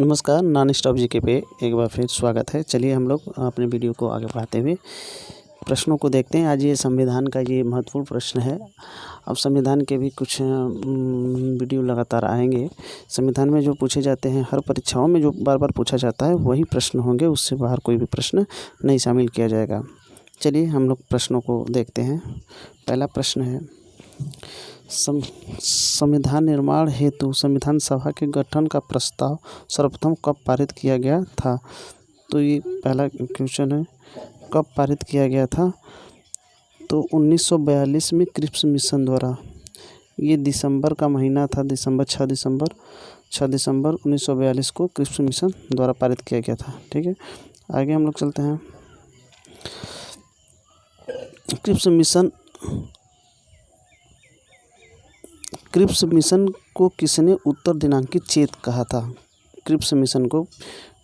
नमस्कार, non stop GK पे एक बार फिर स्वागत है। चलिए हम लोग अपने वीडियो को आगे बढ़ाते हुए प्रश्नों को देखते हैं। आज ये संविधान का ये महत्वपूर्ण प्रश्न है। अब संविधान के भी कुछ वीडियो लगातार आएंगे। संविधान में जो पूछे जाते हैं, हर परीक्षाओं में जो बार बार पूछा जाता है वही प्रश्न होंगे, उससे बाहर कोई भी प्रश्न नहीं शामिल किया जाएगा। चलिए हम लोग प्रश्नों को देखते हैं। पहला प्रश्न है, संविधान निर्माण हेतु संविधान सभा के गठन का प्रस्ताव सर्वप्रथम कब पारित किया गया था? तो ये पहला क्वेश्चन है, कब पारित किया गया था? तो 1942 में क्रिप्स मिशन द्वारा। ये दिसंबर का महीना था, 6 दिसंबर 1942 को क्रिप्स मिशन द्वारा पारित किया गया था। ठीक है, आगे हम लोग चलते हैं। क्रिप्स मिशन को किसने उत्तर दिनांकित चेक कहा था? क्रिप्स मिशन को,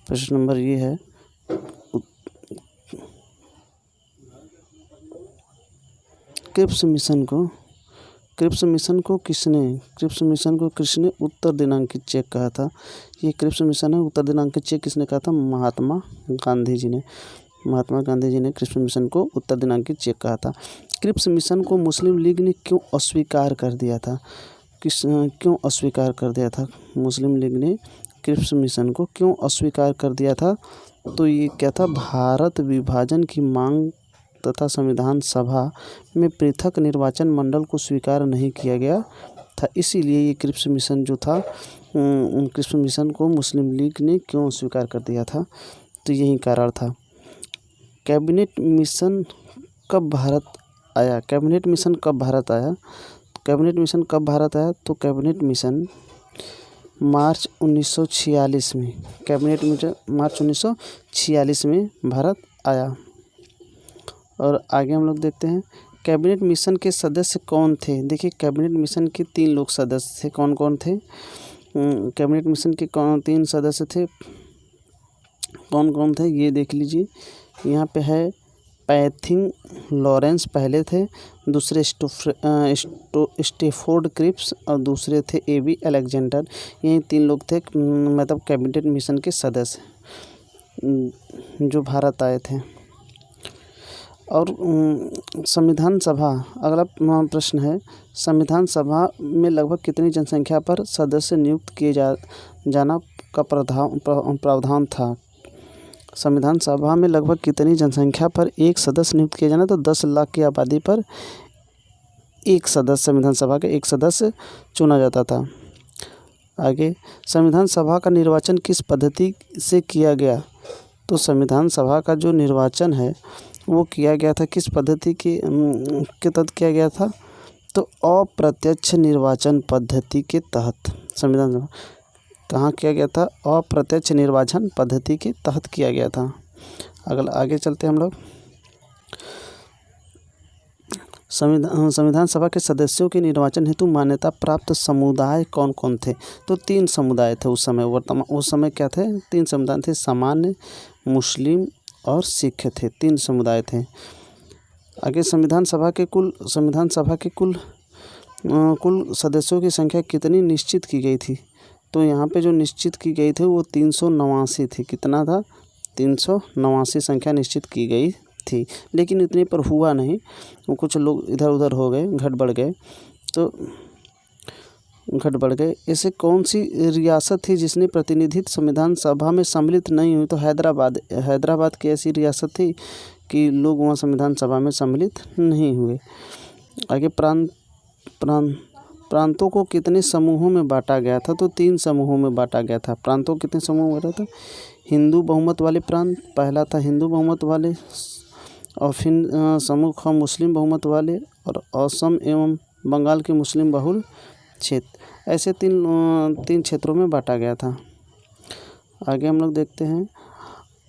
प्रश्न नंबर ये है, क्रिप्स मिशन को किसने उत्तर दिनांकित चेक कहा था? ये क्रिप्स मिशन है। उत्तर दिनांकित चेक किसने कहा था? महात्मा गांधी जी ने क्रिप्स मिशन को उत्तर दिनांकित चेक कहा था। क्रिप्स मिशन को मुस्लिम लीग ने क्यों अस्वीकार कर दिया था? क्यों अस्वीकार कर दिया था? मुस्लिम लीग ने क्रिप्स मिशन को क्यों अस्वीकार कर दिया था? तो ये क्या था? भारत विभाजन की मांग तथा संविधान सभा में पृथक निर्वाचन मंडल को स्वीकार नहीं किया गया था, इसीलिए ये क्रिप्स मिशन जो था, क्रिप्स मिशन को मुस्लिम लीग ने क्यों स्वीकार कर दिया था? तो यही कारण था। कैबिनेट मिशन कब भारत आया? कैबिनेट मिशन कब भारत आया? तो कैबिनेट मिशन मार्च 1946 में, मार्च 1946 में भारत आया। और आगे हम लोग देखते हैं, कैबिनेट मिशन के सदस्य कौन थे? देखिए, कैबिनेट मिशन के 3 लोग सदस्य थे। कौन कौन थे? कैबिनेट मिशन के 3 सदस्य थे। कौन कौन थे ये देख लीजिए। यहाँ पे है, पैथिंग लॉरेंस पहले थे, दूसरे स्टेफोर्ड क्रिप्स और दूसरे थे एबी अलेक्जेंडर। यही 3 लोग थे, मतलब कैबिनेट मिशन के सदस्य जो भारत आए थे। और संविधान सभा, अगला प्रश्न है, संविधान सभा में लगभग कितनी जनसंख्या पर सदस्य नियुक्त किए जाना का प्रावधान था? संविधान सभा में लगभग कितनी जनसंख्या पर एक सदस्य नियुक्त किया जाना? तो 10 लाख की आबादी पर एक सदस्य, संविधान सभा का एक सदस्य चुना जाता था। आगे, संविधान सभा का निर्वाचन किस पद्धति से किया गया? तो संविधान सभा का जो निर्वाचन है वो किया गया था किस पद्धति के तहत किया गया था? तो अप्रत्यक्ष निर्वाचन पद्धति के तहत संविधान सभा कहाँ किया गया था? अप्रत्यक्ष निर्वाचन पद्धति के तहत किया गया था। अगला आगे चलते हैं हम लोग। संविधान सभा के सदस्यों के निर्वाचन हेतु मान्यता प्राप्त समुदाय कौन कौन थे? तो 3 समुदाय थे उस समय। उस समय क्या थे? 3 समुदाय थे, सामान्य, मुस्लिम और सिख थे। 3 समुदाय थे। आगे, संविधान सभा के कुल सदस्यों की संख्या कितनी निश्चित की गई थी? तो यहाँ पे जो निश्चित की गई थी वो 389 थी। कितना था? 389 संख्या निश्चित की गई थी, लेकिन इतने पर हुआ नहीं, वो कुछ लोग इधर उधर हो गए, घट बढ़ गए। ऐसे कौन सी रियासत थी जिसने प्रतिनिधित्व संविधान सभा में सम्मिलित नहीं हुई? तो हैदराबाद की ऐसी रियासत थी कि लोग वहाँ संविधान सभा में सम्मिलित नहीं हुए। आगे, प्रांतों को कितने समूहों में बांटा गया था? तो 3 समूहों में बांटा गया था। प्रांतों को कितने समूह में बांटा था? हिंदू बहुमत वाले प्रांत, पहला था हिंदू बहुमत वाले, और फिर समूह मुस्लिम बहुमत वाले, और असम एवं बंगाल के मुस्लिम बहुल क्षेत्र। ऐसे 3 क्षेत्रों में बांटा गया था। आगे हम लोग देखते हैं,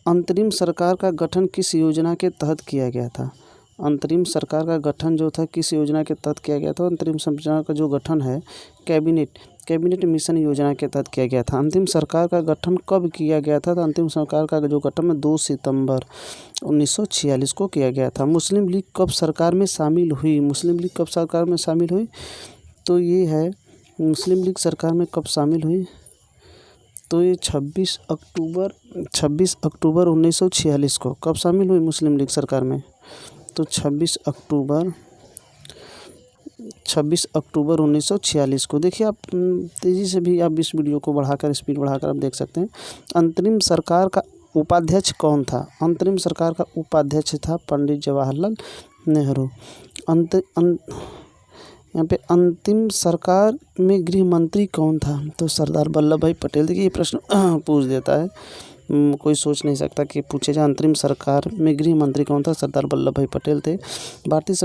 अंतरिम सरकार का गठन किस योजना के तहत किया गया था? अंतरिम सरकार का गठन जो था किस योजना के तहत किया गया था? अंतरिम सरकार का जो गठन है कैबिनेट मिशन योजना के तहत किया गया था। अंतिम सरकार का गठन कब किया गया था? तो अंतिम सरकार का जो गठन 2 सितंबर 1946 को किया गया था। मुस्लिम लीग कब सरकार में शामिल हुई? तो ये है, मुस्लिम लीग सरकार में कब शामिल हुई? तो ये 26 अक्टूबर 1946 को कब शामिल हुई मुस्लिम लीग सरकार में? तो 26 अक्टूबर 1946 को। देखिए आप तेज़ी से भी आप इस वीडियो को बढ़ाकर स्पीड बढ़ाकर आप देख सकते हैं। अंतरिम सरकार का उपाध्यक्ष कौन था? अंतरिम सरकार का उपाध्यक्ष था पंडित जवाहरलाल नेहरू। यहाँ पे अंतिम सरकार में गृह मंत्री कौन था? तो सरदार वल्लभ भाई पटेल। देखिए ये प्रश्न पूछ देता है, कोई सोच नहीं सकता कि पूछे जाए। अंतरिम सरकार में गृह मंत्री कौन था? सरदार वल्लभ भाई पटेल थे। भारतीय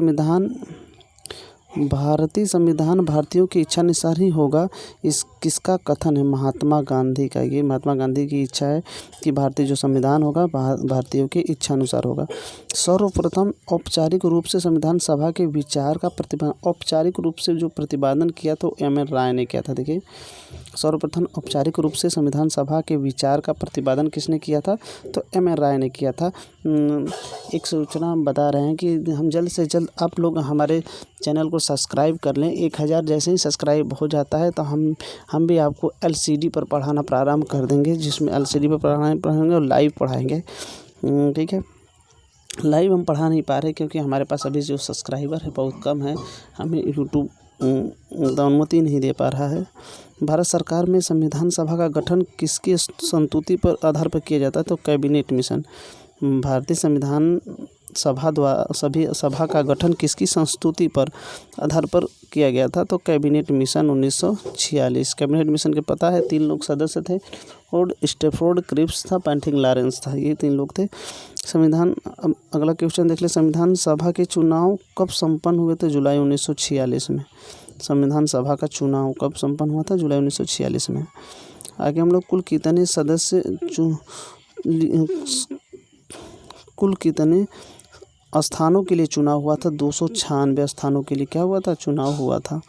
संविधान भारतीयों की इच्छा अनुसार ही होगा, इस किसका कथन है? महात्मा गांधी का। ये महात्मा गांधी की इच्छा है कि भारतीय जो संविधान होगा भारतीयों की इच्छा अनुसार होगा। सर्वप्रथम औपचारिक रूप से संविधान सभा के विचार का औपचारिक रूप से जो प्रतिपादन किया तो एम.एन. राय ने किया था। देखिए सर्वप्रथम औपचारिक रूप से संविधान सभा के विचार का प्रतिपादन किसने किया था? तो एम.एन. राय ने किया था। एक सूचना हम बता रहे हैं कि हम जल्द से जल्द आप लोग हमारे चैनल को सब्सक्राइब कर लें। 1000 जैसे ही सब्सक्राइब हो जाता है तो हम भी आपको एलसीडी पर पढ़ाना प्रारंभ कर देंगे, जिसमें एलसीडी पर पढ़ाएंगे और लाइव पढ़ाएंगे। ठीक है, लाइव हम पढ़ा नहीं पा रहे क्योंकि हमारे पास अभी जो सब्सक्राइबर है बहुत कम है, हमें यूट्यूब अनुमति नहीं दे पा रहा है। भारत सरकार में संविधान सभा का गठन किसकी संस्तुति पर आधार पर किया जाता है? तो कैबिनेट मिशन। भारतीय संविधान सभा का गठन किसकी संस्तुति पर आधार पर किया गया था? तो कैबिनेट मिशन 1946। कैबिनेट मिशन के पता है 3 लोग सदस्य थे और स्टैफोर्ड क्रिप्स था, पेंटिंग लॉरेंस था, ये 3 लोग थे। अगला क्वेश्चन देख ले, संविधान सभा के चुनाव कब संपन्न हुए थे? जुलाई 1946 में। संविधान सभा का चुनाव कब संपन्न हुआ था? जुलाई 1946 में। आगे हम लोग कुल कितने स्थानों के लिए चुनाव हुआ था? 296 स्थानों के लिए क्या हुआ था? चुनाव हुआ था।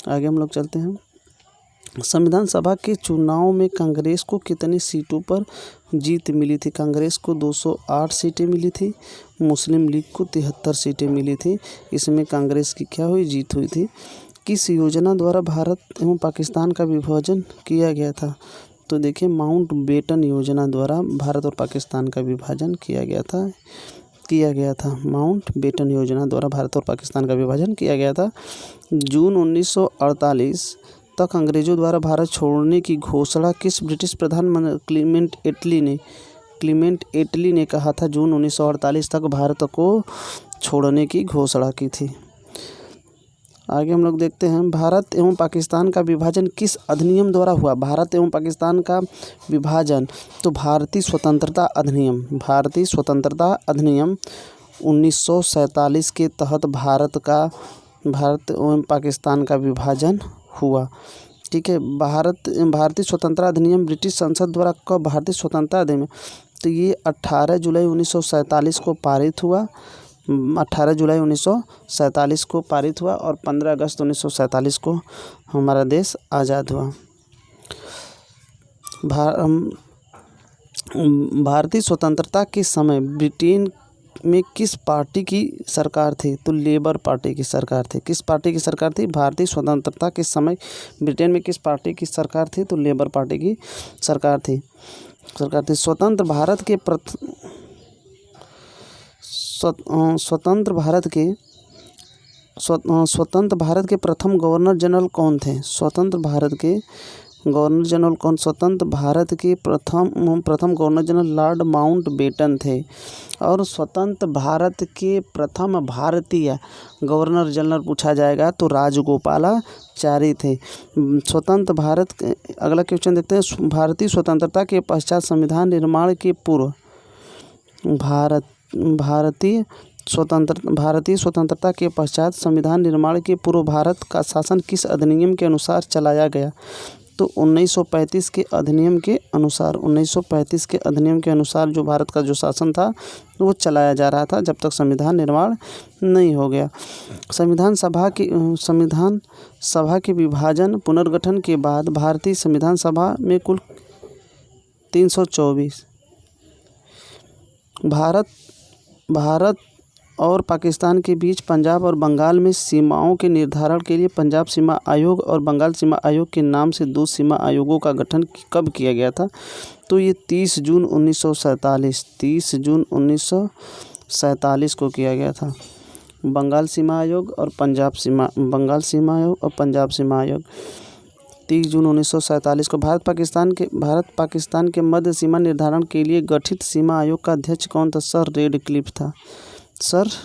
आगे हम लोग चलते हैं। संविधान सभा के चुनाव में कांग्रेस को कितनी सीटों पर जीत मिली थी? कांग्रेस को 208 सीटें मिली थी, मुस्लिम लीग को 73 सीटें मिली थी। इसमें कांग्रेस की क्या हुई? जीत हुई थी। किस योजना द्वारा भारत एवं पाकिस्तान का विभाजन किया गया था? तो देखिए माउंटबेटन योजना द्वारा भारत और पाकिस्तान का विभाजन किया गया था। माउंटबेटन योजना द्वारा भारत और पाकिस्तान का विभाजन किया गया था। जून 1948 तक अंग्रेजों द्वारा भारत छोड़ने की घोषणा किस ब्रिटिश प्रधानमंत्री क्लीमेंट एटली ने कहा था? जून 1948 तक भारत को छोड़ने की घोषणा की थी। आगे हम लोग देखते हैं, भारत एवं पाकिस्तान का विभाजन किस अधिनियम द्वारा हुआ? भारत एवं पाकिस्तान का विभाजन तो भारतीय स्वतंत्रता अधिनियम 1947 के तहत भारत एवं पाकिस्तान का विभाजन हुआ। ठीक है, भारतीय स्वतंत्रता अधिनियम ब्रिटिश संसद द्वारा कब भारतीय स्वतंत्रता अधिनियम? तो ये 18 जुलाई 1947 को पारित हुआ। 18 जुलाई 1947 को पारित हुआ और 15 अगस्त 1947 को हमारा देश आज़ाद हुआ। भारतीय स्वतंत्रता के समय ब्रिटेन में किस पार्टी की सरकार थी? तो लेबर पार्टी की सरकार थी। किस पार्टी की सरकार थी? भारतीय स्वतंत्रता के समय ब्रिटेन में किस पार्टी की सरकार थी? तो लेबर पार्टी की सरकार थी। स्वतंत्र भारत के प्रथम गवर्नर जनरल कौन थे? स्वतंत्र भारत के प्रथम गवर्नर जनरल लॉर्ड माउंटबेटन थे। और स्वतंत्र भारत के प्रथम भारतीय गवर्नर जनरल पूछा जाएगा तो राजगोपालाचारी थे। स्वतंत्र भारत। अगला क्वेश्चन देखते हैं, भारतीय स्वतंत्रता के पश्चात संविधान निर्माण के पूर्व भारतीय स्वतंत्रता के पश्चात संविधान निर्माण के पूर्व भारत का शासन किस अधिनियम के अनुसार चलाया गया? तो 1935 के अधिनियम के अनुसार जो भारत का जो शासन था वो चलाया जा रहा था जब तक संविधान निर्माण नहीं हो गया। संविधान सभा के विभाजन पुनर्गठन के बाद भारतीय संविधान सभा में कुल 324 और पाकिस्तान के बीच पंजाब और बंगाल में सीमाओं के निर्धारण के लिए पंजाब सीमा आयोग और बंगाल सीमा आयोग के नाम से दो सीमा आयोगों का गठन कब किया गया था? तो ये 30 जून 1947 को किया गया था। बंगाल सीमा आयोग और पंजाब सीमा आयोग 30 जून 1947 को। भारत पाकिस्तान के मध्य सीमा निर्धारण के लिए गठित सीमा आयोग का अध्यक्ष कौन था? सर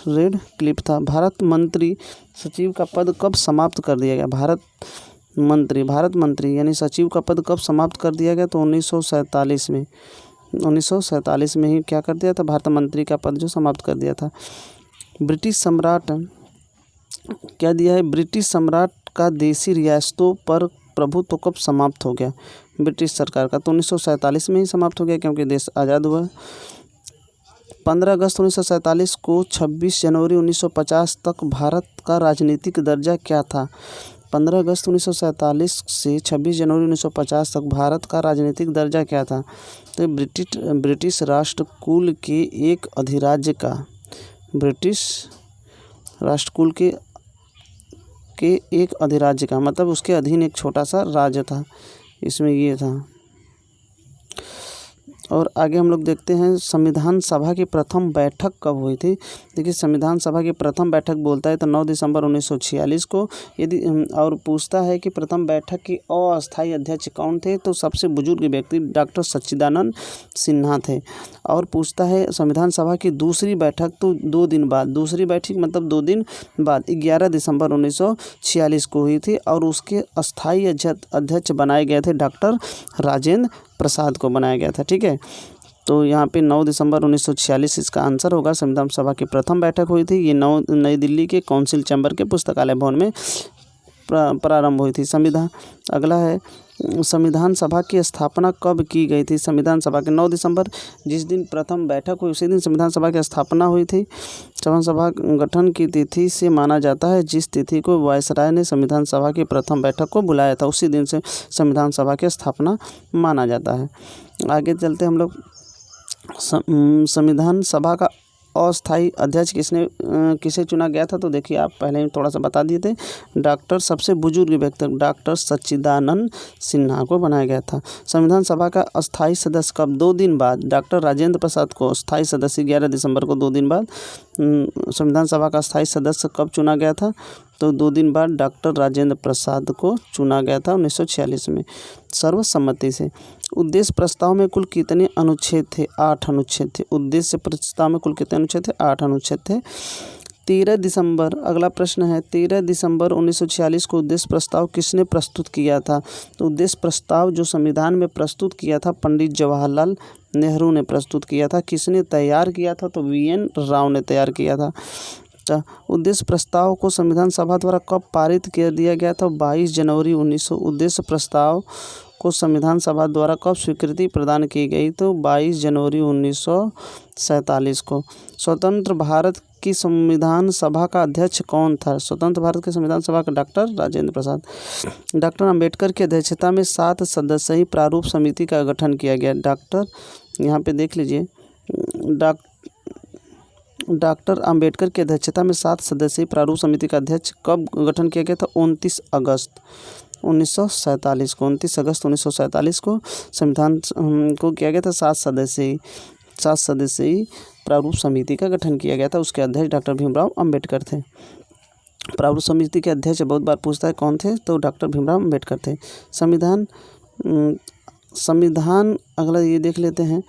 रेडक्लिफ था। भारत मंत्री सचिव का पद कब समाप्त कर दिया गया? भारत मंत्री यानी सचिव का पद कब समाप्त कर दिया गया? तो 1947 में ही क्या कर दिया था? भारत मंत्री का पद जो समाप्त कर दिया था। ब्रिटिश सम्राट क्या दिया है? ब्रिटिश सम्राट का देशी रियासतों पर प्रभुत्व कब समाप्त हो गया? ब्रिटिश सरकार का। तो 1947 में ही समाप्त हो गया क्योंकि देश आज़ाद हुआ। 15 अगस्त 1947 को 26 जनवरी 1950 तक भारत का राजनीतिक दर्जा क्या था? 15 अगस्त 1947 से 26 जनवरी 1950 तक भारत का राजनीतिक दर्जा क्या था? तो ब्रिटिश राष्ट्रकूल के एक अधिराज्य का, ब्रिटिश राष्ट्रकूल के एक अधिराज्य का मतलब उसके अधीन एक छोटा सा राज्य था, इसमें ये था। और आगे हम लोग देखते हैं संविधान सभा की प्रथम बैठक कब हुई थी। देखिए संविधान सभा की प्रथम बैठक बोलता है तो 9 दिसंबर 1946 को। यदि और पूछता है कि प्रथम बैठक के अस्थायी अध्यक्ष कौन थे, तो सबसे बुजुर्ग व्यक्ति डॉक्टर सच्चिदानंद सिन्हा थे। और पूछता है संविधान सभा की दूसरी बैठक, तो 2 दिन बाद, दूसरी बैठक मतलब 2 दिन बाद 11 दिसंबर 1946 को हुई थी और उसके अस्थायी अध्यक्ष बनाए गए थे डॉक्टर राजेंद्र प्रसाद को बनाया गया था। ठीक है, तो यहाँ पे 9 दिसंबर 1946 इसका आंसर होगा। संविधान सभा की प्रथम बैठक हुई थी, ये नई दिल्ली के काउंसिल चैम्बर के पुस्तकालय भवन में प्रारंभ हुई थी। अगला है संविधान सभा की स्थापना कब की गई थी? संविधान सभा के 9 दिसंबर, जिस दिन प्रथम बैठक हुई उसी दिन संविधान सभा की स्थापना हुई थी। संविधान सभा गठन की तिथि से माना जाता है जिस तिथि को वायसराय ने संविधान सभा की प्रथम बैठक को बुलाया था, उसी दिन से संविधान सभा की स्थापना माना जाता है। आगे चलते हम लोग संविधान सभा का अस्थायी अध्यक्ष किसे चुना गया था? तो देखिए आप पहले ही थोड़ा सा बता दिए थे, सबसे बुजुर्ग व्यक्ति डॉक्टर सच्चिदानंद सिन्हा को बनाया गया था। संविधान सभा का अस्थायी सदस्य कब? 2 दिन बाद डॉक्टर राजेंद्र प्रसाद को स्थायी सदस्य 11 दिसंबर को 2 दिन बाद संविधान सभा का स्थायी सदस्य कब चुना गया था? तो 2 दिन बाद डॉक्टर राजेंद्र प्रसाद को चुना गया था 1946 में सर्वसम्मति से। उद्देश्य प्रस्ताव में कुल कितने अनुच्छेद थे? 8 अनुच्छेद थे। उद्देश्य प्रस्ताव में कुल कितने अनुच्छेद थे? 8 अनुच्छेद थे। 13 दिसंबर, अगला प्रश्न है 13 दिसंबर 1946 को उद्देश्य प्रस्ताव किसने प्रस्तुत किया था? तो उद्देश्य प्रस्ताव जो संविधान में प्रस्तुत किया था पंडित जवाहरलाल नेहरू ने प्रस्तुत किया था। किसने तैयार किया था? तो VN राव ने तैयार किया था। उद्देश्य प्रस्ताव को संविधान सभा द्वारा कब पारित कर दिया गया था? 22 जनवरी 1900। उद्देश्य प्रस्ताव को संविधान सभा द्वारा कब स्वीकृति प्रदान की गई? तो 22 जनवरी 1947 को। स्वतंत्र भारत की संविधान सभा का अध्यक्ष कौन था? स्वतंत्र भारत के संविधान सभा का डॉक्टर राजेंद्र प्रसाद। डॉक्टर अंबेडकर की अध्यक्षता में 7 सदस्यीय प्रारूप समिति का गठन किया गया। यहाँ पे देख लीजिए, डॉक्टर अंबेडकर की अध्यक्षता में 7 सदस्यीय प्रारूप समिति का अध्यक्ष कब गठन किया गया था? 29 अगस्त 1947 को संविधान को किया गया था। 7 सदस्यीय प्रारूप समिति का गठन किया गया था। उसके अध्यक्ष डॉक्टर भीमराव अंबेडकर थे। प्रारूप समिति के अध्यक्ष बहुत बार पूछता है कौन थे, तो डॉक्टर भीमराव अंबेडकर थे। संविधान अगला ये देख लेते हैं,